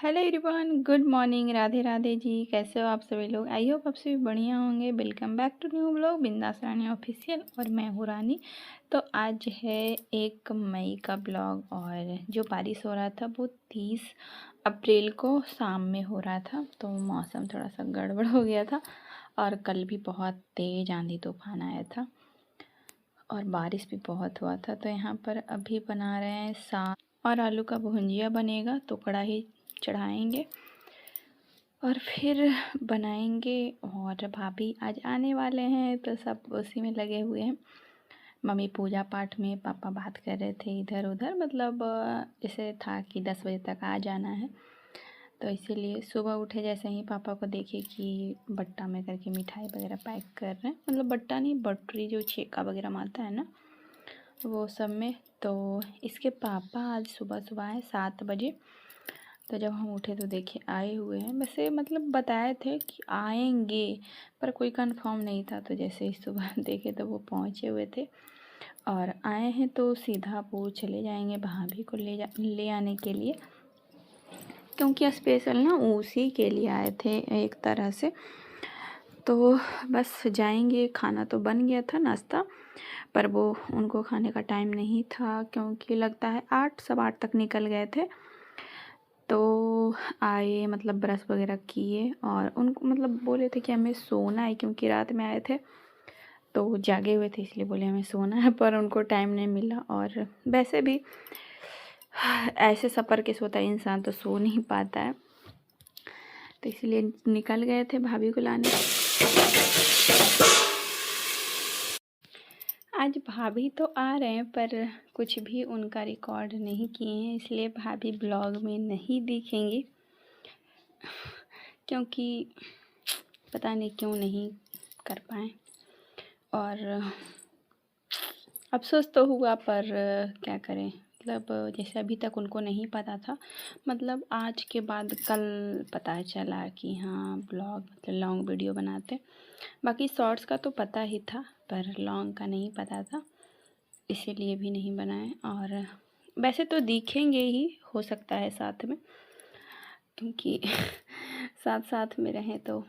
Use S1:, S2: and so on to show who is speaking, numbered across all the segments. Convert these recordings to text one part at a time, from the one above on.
S1: Hello everyone, good morning. Radhe Radhe ji. कैसे हो आप सभी लोग? आई होप आप सभी बढ़िया होंगे। Welcome back to new blog Bindass Rani official और मैं हूँ रानी। तो आज है 1 मई का ब्लॉग और जो बारिश हो रहा था वो 30 अप्रैल को शाम में हो रहा था। तो मौसम थोड़ा सा गड़बड़ हो गया था और कल भी बहुत तेज़ आंधी तूफान आया था और बारिश भी बहुत हुआ था। तो यहाँ पर अभी बना रहे हैं साग और आलू का भुंजिया बनेगा। तो कढ़ाई चढ़ाएंगे और फिर बनाएंगे। और भाभी आज आने वाले हैं तो सब उसी में लगे हुए हैं। मम्मी पूजा पाठ में, पापा बात कर रहे थे इधर उधर, मतलब जैसे था कि 10 बजे तक आ जाना है। तो इसीलिए सुबह उठे जैसे ही पापा को देखे कि बट्टा में करके मिठाई वगैरह पैक कर रहे हैं, मतलब बट्टा नहीं, बटरी जो छेका वगैरह में आता है ना, वो सब में। तो इसके पापा आज सुबह सुबह आए 7 बजे। तो जब हम उठे तो देखे आए हुए हैं। वैसे मतलब बताए थे कि आएंगे पर कोई कंफर्म नहीं था। तो जैसे ही सुबह देखे तो वो पहुँचे हुए थे और आए हैं। तो सीधा वो चले जाएंगे भाभी को ले आने के लिए, क्योंकि स्पेशल ना उसी के लिए आए थे एक तरह से। तो बस जाएंगे। खाना तो बन गया था, नाश्ता, पर वो उनको खाने का टाइम नहीं था क्योंकि लगता है 8 सवा 8 तक निकल गए थे। तो आए, मतलब ब्रश वगैरह किए और उनको मतलब बोले थे कि हमें सोना है, क्योंकि रात में आए थे तो जागे हुए थे, इसलिए बोले हमें सोना है। पर उनको टाइम नहीं मिला और वैसे भी ऐसे सफ़र के सोता इंसान तो सो नहीं पाता है। तो इसलिए निकल गए थे भाभी को लाने। आज भाभी तो आ रहे हैं पर कुछ भी उनका रिकॉर्ड नहीं किए हैं, इसलिए भाभी ब्लॉग में नहीं दिखेंगी, क्योंकि पता नहीं क्यों नहीं कर पाए। और अफसोस तो हुआ पर क्या करें, मतलब जैसे अभी तक उनको नहीं पता था, मतलब आज के बाद कल पता चला कि हाँ ब्लॉग मतलब लॉन्ग वीडियो बनाते। बाकी शॉर्ट्स का तो पता ही था पर लॉन्ग का नहीं पता था, इसीलिए भी नहीं बनाए। और वैसे तो दिखेंगे ही, हो सकता है साथ में, क्योंकि साथ साथ में रहें तो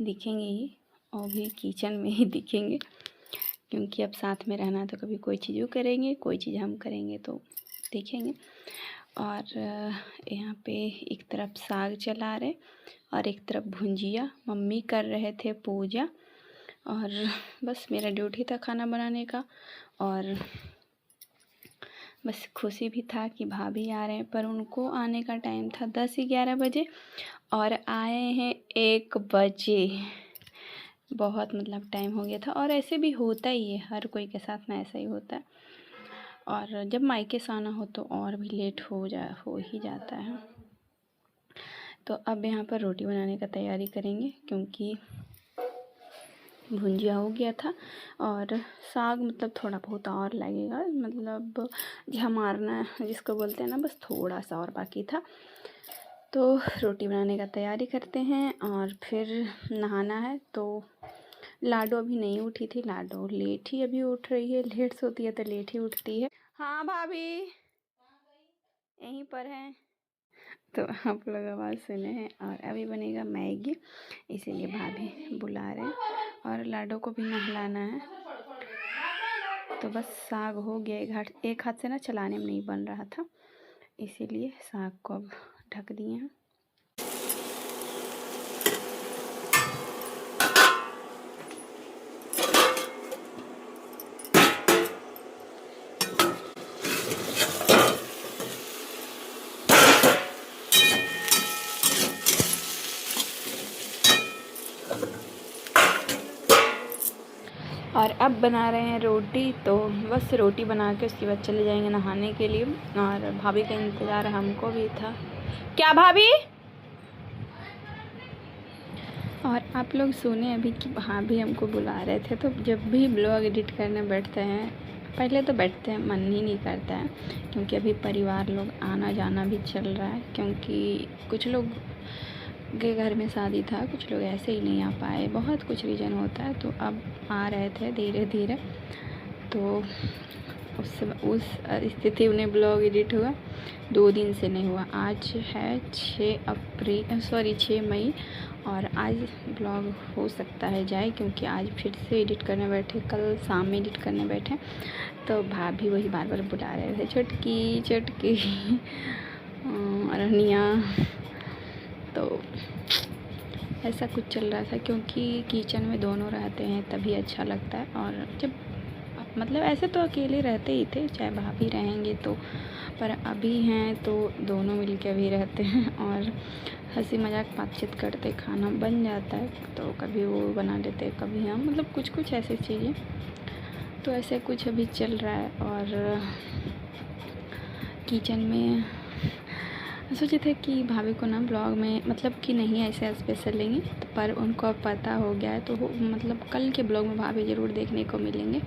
S1: दिखेंगे ही, और भी किचन में ही दिखेंगे, क्योंकि अब साथ में रहना तो कभी कोई चीज़ वो करेंगे, कोई चीज़ हम करेंगे तो देखेंगे। और यहाँ पे एक तरफ साग चला रहे और एक तरफ भुंजिया। मम्मी कर रहे थे पूजा और बस मेरा ड्यूटी था खाना बनाने का। और बस खुशी भी था कि भाभी आ रहे हैं, पर उनको आने का टाइम था 10-11 बजे और आए हैं 1 बजे। बहुत मतलब टाइम हो गया था। और ऐसे भी होता ही है, हर कोई के साथ में ऐसा ही होता है। और जब मायके से आना हो तो और भी लेट हो ही जाता है। तो अब यहाँ पर रोटी बनाने का तैयारी करेंगे, क्योंकि भुंजिया हो गया था और साग मतलब थोड़ा बहुत और लगेगा, मतलब झमारना जिसको बोलते हैं ना, बस थोड़ा सा और बाकी था। तो रोटी बनाने का तैयारी करते हैं और फिर नहाना है। तो लाडो अभी नहीं उठी थी, लाडो लेट ही अभी उठ रही है, लेट सोती है तो लेट ही उठती है। हाँ भाभी यहीं पर है। तो आप लोग आवाज़ सुने हैं। और अभी बनेगा मैगी, इसीलिए भाभी बुला रहे हैं और लाडो को भी नहलाना है। तो बस साग हो गया, एक हाथ से ना चलाने में नहीं बन रहा था, इसीलिए साग को अब ढक दिए हैं। और अब बना रहे हैं रोटी। तो बस रोटी बना के उसके बाद चले जाएंगे नहाने के लिए। और भाभी का इंतज़ार हमको भी था। क्या भाभी? और आप लोग सुने अभी कि भाभी हमको बुला रहे थे। तो जब भी ब्लॉग एडिट करने बैठते हैं, पहले तो बैठते हैं, मन ही नहीं करता है, क्योंकि अभी परिवार लोग आना जाना भी चल रहा है, क्योंकि कुछ लोग के घर में शादी था, कुछ लोग ऐसे ही नहीं आ पाए, बहुत कुछ रीज़न होता है। तो अब आ रहे थे धीरे धीरे। तो उस स्थिति में ब्लॉग एडिट हुआ 2 दिन से नहीं हुआ। आज है 6 मई और आज ब्लॉग हो सकता है जाए, क्योंकि आज फिर से एडिट करने बैठे, कल शाम में एडिट करने बैठे तो भाभी वही बार बार बुला रहे थे, चुटकी चुटकी रनिया। तो ऐसा कुछ चल रहा था, क्योंकि किचन में दोनों रहते हैं तभी अच्छा लगता है। और जब मतलब ऐसे तो अकेले रहते ही थे, चाहे भाभी रहेंगे तो, पर अभी हैं तो दोनों मिलके भी रहते हैं और हंसी मजाक बातचीत करते खाना बन जाता है। तो कभी वो बना लेते, कभी हम, मतलब कुछ कुछ ऐसी चीज़ें। तो ऐसे कुछ अभी चल रहा है। और किचन में सोचे थे कि भाभी को ना ब्लॉग में मतलब कि नहीं ऐसे स्पेशल लेंगे, तो पर उनको अब पता हो गया है, तो मतलब कल के ब्लॉग में भाभी ज़रूर देखने को मिलेंगे।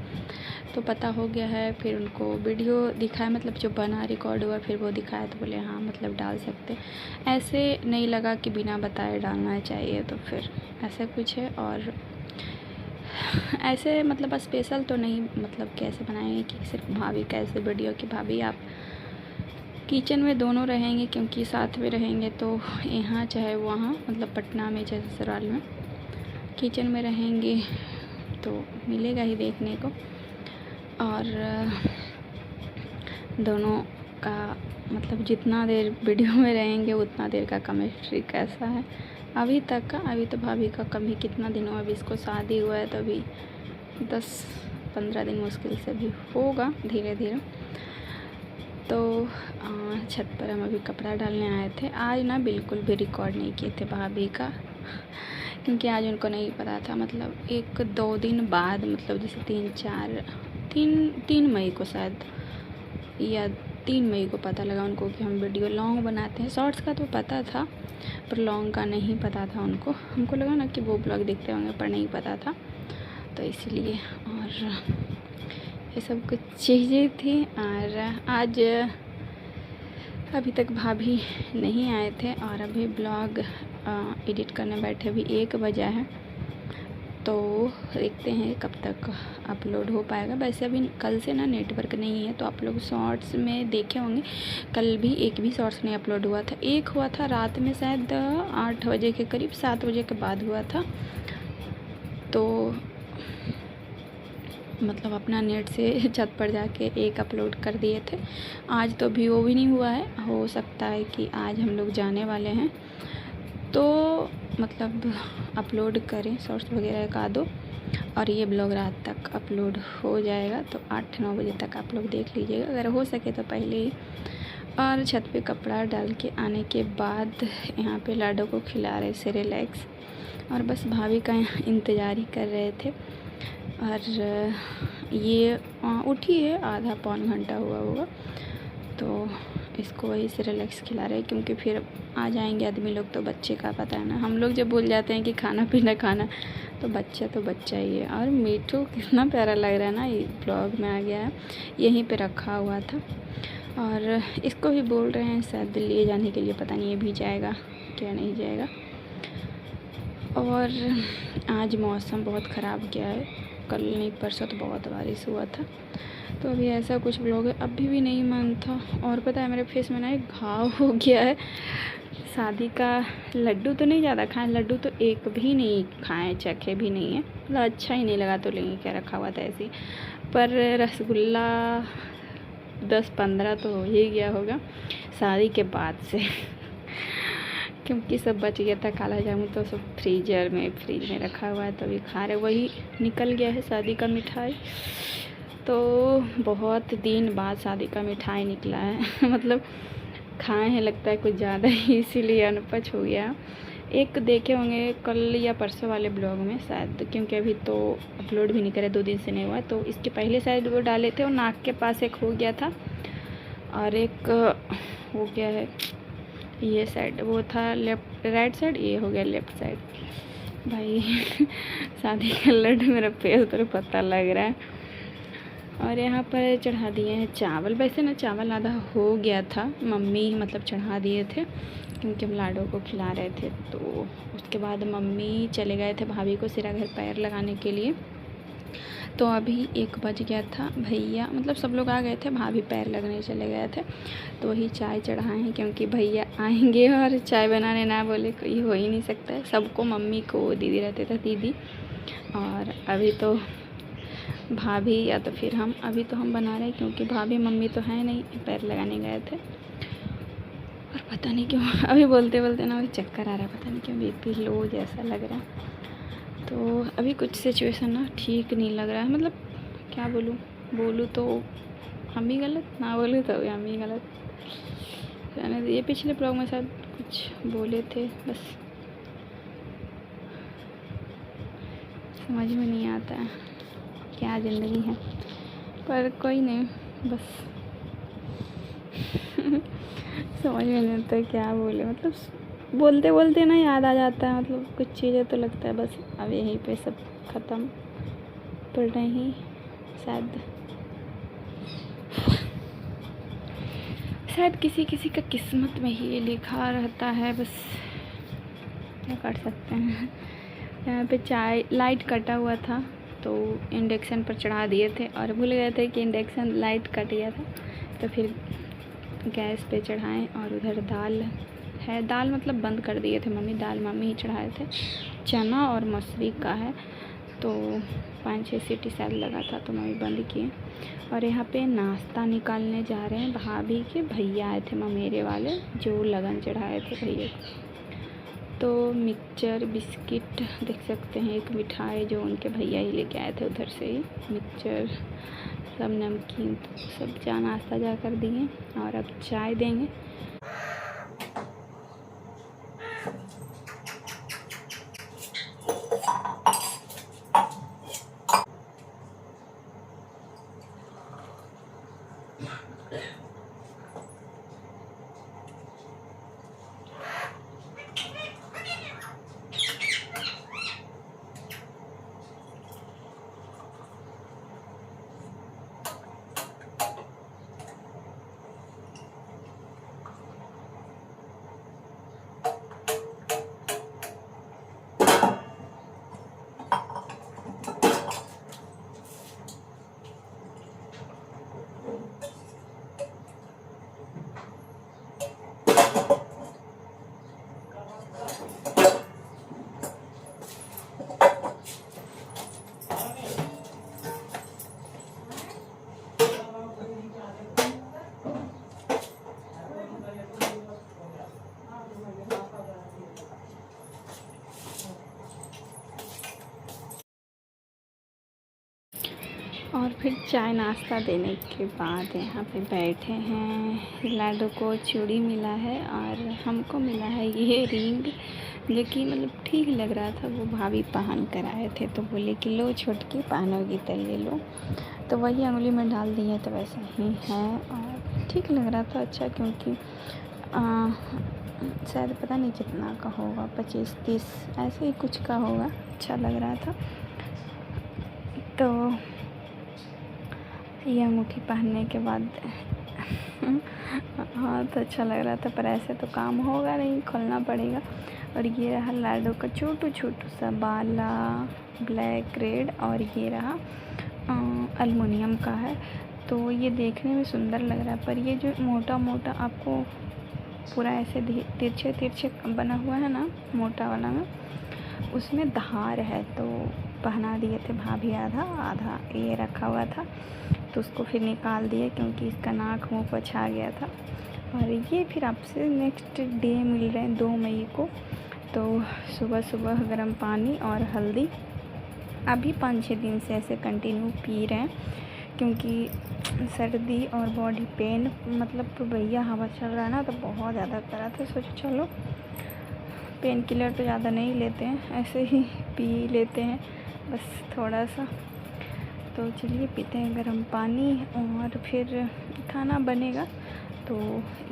S1: तो पता हो गया है, फिर उनको वीडियो दिखाया, मतलब जो बना रिकॉर्ड हुआ फिर वो दिखाया, तो बोले हाँ मतलब डाल सकते। ऐसे नहीं लगा कि बिना बताए डालना चाहिए, तो फिर ऐसा कुछ है। और ऐसे मतलब स्पेशल तो नहीं, मतलब कैसे बनाएंगे कि सिर्फ भाभी कैसे वीडियो की भाभी आप किचन में दोनों रहेंगे, क्योंकि साथ में रहेंगे तो यहाँ चाहे वहाँ, मतलब पटना में चाहे ससुराल में, किचन में रहेंगे तो मिलेगा ही देखने को। और दोनों का मतलब जितना देर वीडियो में रहेंगे उतना देर का केमिस्ट्री कैसा है अभी तक का। अभी तो भाभी का कभी कितना दिन हुआ, अभी इसको शादी हुआ है, तो अभी 10-15 दिन मुश्किल से भी होगा धीरे धीरे। तो छत पर हम अभी कपड़ा डालने आए थे। आज ना बिल्कुल भी रिकॉर्ड नहीं किए थे भाभी का, क्योंकि आज उनको नहीं पता था, मतलब 1-2 दिन बाद, मतलब जैसे 3 मई को शायद, या 3 मई को पता लगा उनको कि हम वीडियो लॉन्ग बनाते हैं। शॉर्ट्स का तो पता था पर लॉन्ग का नहीं पता था उनको। हमको लगा ना कि वो ब्लॉग देखते होंगे, पर नहीं पता था, तो इसलिए। और ये सब कुछ चीज़ें थी। और आज अभी तक भाभी नहीं आए थे और अभी ब्लॉग एडिट करने बैठे, अभी 1 बजा है, तो देखते हैं कब तक अपलोड हो पाएगा। वैसे अभी कल से ना नेटवर्क नहीं है, तो आप लोग शॉर्ट्स में देखे होंगे, कल भी एक भी शॉर्ट्स नहीं अपलोड हुआ था। एक हुआ था रात में शायद 8 बजे के करीब, 7 बजे के बाद हुआ था, तो मतलब अपना नेट से छत पर जाके एक अपलोड कर दिए थे। आज तो भी वो भी नहीं हुआ है। हो सकता है कि आज हम लोग जाने वाले हैं तो मतलब अपलोड करें शॉर्ट्स वगैरह का दो, और ये ब्लॉग रात तक अपलोड हो जाएगा, तो 8-9 बजे तक आप लोग देख लीजिएगा अगर हो सके तो पहले ही। और छत पे कपड़ा डाल के आने के बाद यहाँ पे लाडो को खिला रहे सेरेलैक्स, और बस भाभी का इंतज़ार ही कर रहे थे। और ये उठी है, आधा पौन घंटा हुआ होगा, तो इसको वही सेरेलैक्स खिला रहे हैं, क्योंकि फिर आ जाएंगे आदमी लोग, तो बच्चे का पता है ना, हम लोग जब भूल जाते हैं कि खाना पीना खाना, तो बच्चा ही है। और मीठू कितना प्यारा लग रहा है ना, ये ब्लॉग में आ गया है, यहीं पे रखा हुआ था। और इसको भी बोल रहे हैं शायद लिए जाने के लिए, पता नहीं ये भी जाएगा क्या नहीं जाएगा। और आज मौसम बहुत ख़राब गया है, कल नहीं परसों तो बहुत बारिश हुआ था, तो अभी ऐसा कुछ ब्लॉग है। अभी भी नहीं मन था। और पता है मेरे फेस में ना एक घाव हो गया है। शादी का लड्डू तो नहीं ज़्यादा खाएं, लड्डू तो एक भी नहीं खाएं, चखे भी नहीं है, मतलब अच्छा ही नहीं लगा, तो लेंगे क्या, रखा हुआ था ऐसे ही। पर रसगुल्ला 10-15 तो हो ही गया होगा शादी के बाद से क्योंकि सब बच गया था। काला जामुन तो सब फ्रिज में रखा हुआ है, तो अभी खा रहे, वही निकल गया है शादी का मिठाई। तो बहुत दिन बाद शादी का मिठाई निकला है मतलब खाए हैं लगता है कुछ ज़्यादा ही, इसीलिए अनपच हो गया। एक देखे होंगे कल या परसों वाले ब्लॉग में शायद, क्योंकि अभी तो अपलोड भी नहीं करे, 2 दिन से नहीं हुआ, तो इसके पहले शायद वो डाले थे, और नाक के पास एक हो गया था और एक हो गया है ये साइड, वो था लेफ्ट राइट साइड, ये हो गया लेफ़्ट साइड। भाई शादी का लड्डू मेरा फेस पर पता लग रहा है। और यहाँ पर चढ़ा दिए हैं चावल। वैसे ना चावल आधा हो गया था, मम्मी मतलब चढ़ा दिए थे, क्योंकि हम लाडो को खिला रहे थे। तो उसके बाद मम्मी चले गए थे भाभी को सिरा घर पैर लगाने के लिए, तो अभी 1 बज गया था। भैया मतलब सब लोग आ गए थे, भाभी पैर लगने चले गए थे, तो वही चाय चढ़ाए हैं क्योंकि भैया आएंगे और चाय बनाने ना बोले कोई हो ही नहीं सकता है। सबको, मम्मी को दीदी रहते थे, दीदी, और अभी तो भाभी या तो फिर हम। अभी तो हम बना रहे हैं क्योंकि भाभी मम्मी तो है नहीं, पैर लगाने गए थे। और पता नहीं क्यों अभी बोलते बोलते ना चक्कर आ रहा है, पता नहीं क्यों बीपी लो जैसा लग रहा है। तो अभी कुछ सिचुएशन ना ठीक नहीं लग रहा है, मतलब क्या बोलूँ तो हम ही गलत, ना बोलूँ तो हम ही गलत। रहने दीजिए, पिछले ब्लॉग में शायद कुछ बोले थे, बस समझ में नहीं आता है क्या ज़िंदगी है, पर कोई नहीं, बस समझ में नहीं आता क्या बोले, मतलब बोलते बोलते ना याद आ जाता है, मतलब कुछ चीज़ें तो लगता है बस अब यहीं पे सब ख़त्म, पर नहीं, शायद किसी किसी का किस्मत में ही ये लिखा रहता है, बस क्या कर सकते हैं। यहाँ पे चाय लाइट कटा हुआ था तो इंडक्शन पर चढ़ा दिए थे और भूल गए थे कि इंडक्शन लाइट कट गया था, तो फिर गैस पे चढ़ाएं। और उधर दाल है, दाल मतलब बंद कर दिए थे मम्मी, दाल मम्मी ही चढ़ाए थे। चना और मसूरी का है, तो 5-6 सीटी शायद लगा था तो मम्मी बंद किए। और यहाँ पे नाश्ता निकालने जा रहे हैं भाभी के भैया आए थे, ममेरे वाले, जो लगन चढ़ाए थे भैया को। तो मिक्सचर बिस्किट देख सकते हैं, एक मिठाई जो उनके भैया ही लेके आए थे उधर से ही, मिक्सचर सब नमकीन सब जा नाश्ता जा कर दिए और अब चाय देंगे। और फिर चाय नाश्ता देने के बाद यहाँ पे बैठे हैं। लाडो को चूड़ी मिला है और हमको मिला है ये रिंग, जो कि मतलब ठीक लग रहा था। वो भाभी पहन कर आए थे तो बोले कि लो छोटकी पहनोगी तो ले लो, तो वही उंगली में डाल दिए, तो वैसा ही है और ठीक लग रहा था अच्छा, क्योंकि शायद पता नहीं कितना का होगा, 25-30 ऐसे ही कुछ का होगा। अच्छा लग रहा था, तो ये अंगूठी पहनने के बाद हाँ तो अच्छा लग रहा था, पर ऐसे तो काम होगा नहीं, खोलना पड़ेगा। और ये रहा लाडो का छोटू छोटू सा बाला, ब्लैक रेड, और ये रहा अल्मुनियम का है। तो ये देखने में सुंदर लग रहा है, पर ये जो मोटा मोटा आपको पूरा ऐसे तिरछे तिरछे बना हुआ है ना, मोटा वाला में, उसमें धार है, तो पहना दिए थे भाभी, आधा आधा ये रखा हुआ था, तो उसको फिर निकाल दिया क्योंकि इसका नाक मुँह पर छा गया था। और ये फिर आपसे नेक्स्ट डे मिल रहे हैं 2 मई को, तो सुबह सुबह गर्म पानी और हल्दी अभी 5-6 दिन से ऐसे कंटिन्यू पी रहे हैं, क्योंकि सर्दी और बॉडी पेन, मतलब तो भैया हवा चल रहा है ना तो बहुत ज़्यादा कर रहा था। सोचो चलो पेन किलर तो ज़्यादा नहीं लेते हैं, ऐसे ही पी लेते हैं बस थोड़ा सा। तो चलिए पीते हैं गर्म पानी और फिर खाना बनेगा। तो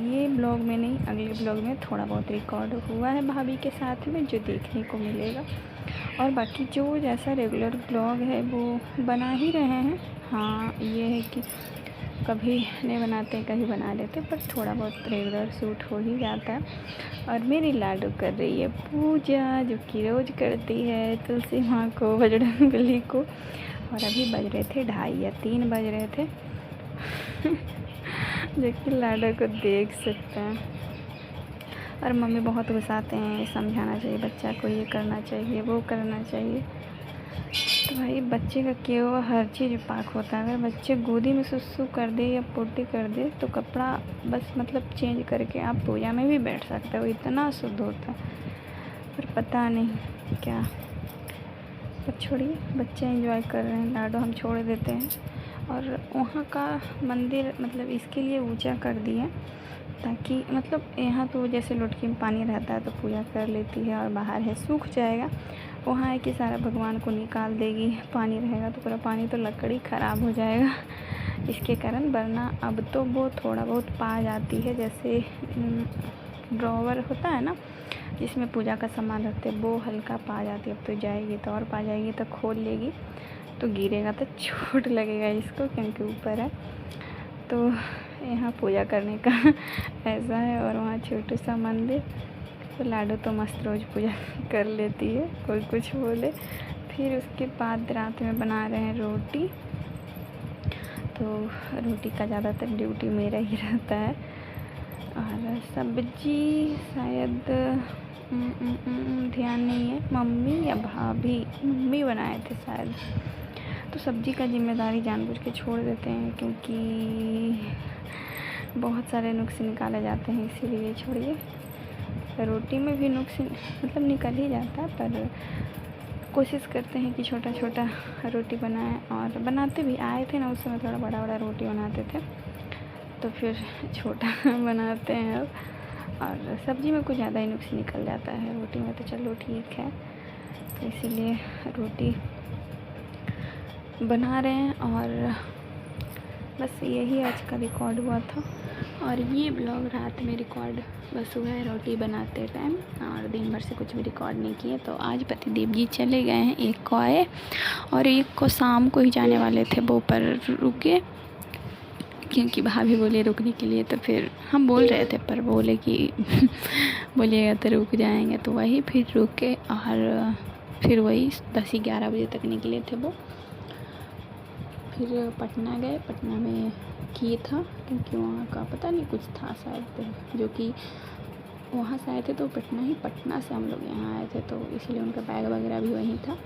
S1: ये ब्लॉग में नहीं, अगले ब्लॉग में थोड़ा बहुत रिकॉर्ड हुआ है भाभी के साथ में, जो देखने को मिलेगा। और बाकी जो जैसा रेगुलर ब्लॉग है वो बना ही रहे हैं। हाँ ये है कि कभी नहीं बनाते, कभी बना लेते, पर थोड़ा बहुत रेगुलर सूट हो ही जाता है। और मेरी लाडू कर रही है पूजा, जो कि रोज़ करती है तुलसी माँ को, बजरंगबली को। और अभी बज रहे थे 2:30 या 3 बज रहे थे जो कि लाडू को देख सकते हैं। और मम्मी बहुत गुस्साते हैं, समझाना चाहिए बच्चा को, ये करना चाहिए, वो करना चाहिए। तो भाई बच्चे का किया हुआ हर चीज़ पाक होता है। अगर बच्चे गोदी में सुसु कर दे या पोटी कर दे तो कपड़ा बस मतलब चेंज करके आप पूजा में भी बैठ सकते हो, इतना शुद्ध होता है। पर पता नहीं क्या, पर छोड़िए, बच्चे एंजॉय कर रहे हैं, लाडो हम छोड़ देते हैं। और वहाँ का मंदिर मतलब इसके लिए ऊंचा कर दिया ताकि मतलब यहाँ तो जैसे लोटकी में पानी रहता है तो पूजा कर लेती है, और बाहर है सूख जाएगा। वहाँ है कि सारा भगवान को निकाल देगी, पानी रहेगा तो पूरा पानी तो लकड़ी ख़राब हो जाएगा इसके कारण। वरना अब तो वो थोड़ा बहुत पा जाती है, जैसे ड्रॉवर होता है ना जिसमें पूजा का सामान रखते हैं, वो हल्का पा जाती है। अब तो जाएगी तो और पा जाएगी, तो खोल लेगी तो गिरेगा तो चोट लगेगा इसको, क्योंकि ऊपर है। तो यहाँ पूजा करने का ऐसा है। और वहाँ छोटा सा मंदिर, तो लाडो तो मस्त रोज़ पूजा कर लेती है, कोई कुछ बोले। फिर उसके बाद रात में बना रहे हैं रोटी, तो रोटी का ज़्यादातर ड्यूटी मेरा ही रहता है। और सब्जी शायद ध्यान नहीं है, मम्मी या भाभी, मम्मी बनाए थे शायद। तो सब्जी का जिम्मेदारी जानबूझ के छोड़ देते हैं, क्योंकि बहुत सारे नुक्स निकाले जाते हैं, इसीलिए छोड़िए। रोटी में भी नुक्स मतलब निकल ही जाता है, पर कोशिश करते हैं कि छोटा छोटा रोटी बनाएं। और बनाते भी आए थे ना, उस समय थोड़ा बड़ा बड़ा रोटी बनाते थे, तो फिर छोटा बनाते हैं अब। और सब्ज़ी में कुछ ज़्यादा ही नुक्स निकल जाता है, रोटी में तो चलो ठीक है। तो इसीलिए रोटी बना रहे हैं। और बस यही आज का रिकॉर्ड हुआ था। और ये ब्लॉग रात में रिकॉर्ड बस हुआ है रोटी बनाते टाइम, और दिन भर से कुछ भी रिकॉर्ड नहीं किए। तो आज पतिदेव जी चले गए हैं, एक को आए और एक को शाम को ही जाने वाले थे, वो पर रुके, क्योंकि भाभी बोले रुकने के लिए। तो फिर हम बोल रहे थे, पर बोले कि बोलिएगा तो रुक जाएंगे, तो वही फिर रुके। और फिर वही 10-11 बजे तक निकले थे वो। फिर पटना गए, पटना में किए था, क्योंकि वहाँ का पता नहीं कुछ था शायद, जो कि वहाँ से आए थे। तो पटना से हम लोग यहाँ आए थे, तो इसलिए उनका बैग वगैरह भी वहीं था।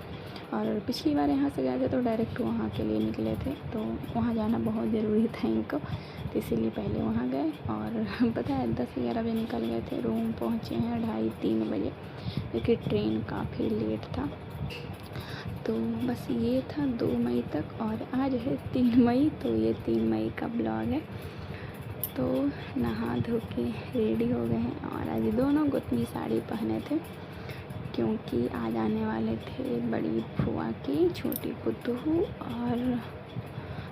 S1: और पिछली बार यहाँ से गए थे तो डायरेक्ट वहाँ के लिए निकले थे, तो वहाँ जाना बहुत ज़रूरी था इनको, तो इसीलिए पहले वहाँ गए। और पता है 10-11 बजे निकल गए थे, रूम पहुँचे हैं 2:30-3 बजे, क्योंकि ट्रेन काफ़ी लेट था। तो बस ये था 2 मई तक, और आज है 3 मई, तो ये 3 मई का ब्लॉग है। तो नहा धो के रेडी हो गए हैं, और आज दोनों गोतनी साड़ी पहने थे, क्योंकि आज आने वाले थे बड़ी फुआ की छोटी पुतहू। और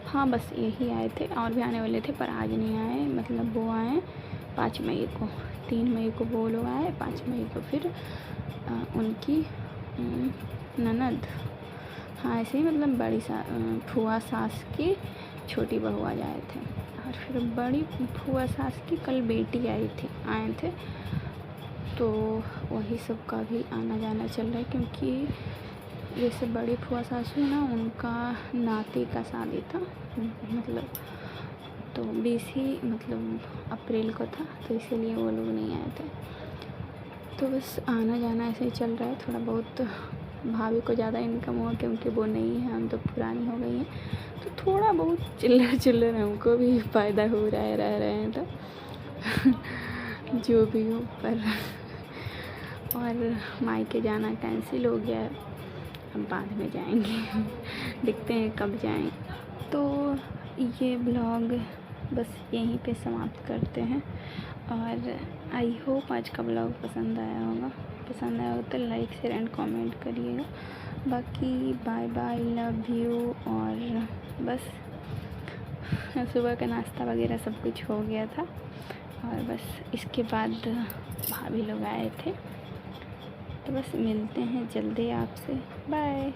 S1: हाँ बस यही आए थे, और भी आने वाले थे पर आज नहीं आए, मतलब वो आए 5 मई को, 3 मई को वो लोग आए, 5 मई को फिर उनकी ननद, हाँ ऐसे ही मतलब बड़ी फुआ सास की छोटी बहू आ जाए थे। और फिर बड़ी फुआ सास की कल बेटी आए थे, तो वही सब का भी आना जाना चल रहा है, क्योंकि जैसे बड़ी फुआ सासू ना, उनका नाती का शादी था, मतलब तो 20 ही मतलब अप्रैल को था, तो इसीलिए वो लोग नहीं आए थे। तो बस आना जाना ऐसे ही चल रहा है। थोड़ा बहुत भाभी को ज़्यादा इनकम हुआ, क्योंकि वो नहीं है, हम तो पुरानी हो गई हैं, तो थोड़ा बहुत चिल्लर हमको भी फ़ायदा हो रहा है, रह रहे हैं तो जो भी हो। पर और मायके जाना कैंसिल हो गया है, अब बाद में जाएंगे देखते हैं कब जाएं। तो ये ब्लॉग बस यहीं पे समाप्त करते हैं, और आई होप आज का ब्लॉग पसंद आया होगा। पसंद आया हो तो लाइक शेयर एंड कमेंट करिएगा। बाकी बाय बाय, लव यू। और बस सुबह का नाश्ता वगैरह सब कुछ हो गया था, और बस इसके बाद भाभी लोग आए थे, तो बस मिलते हैं जल्दी आपसे, बाय।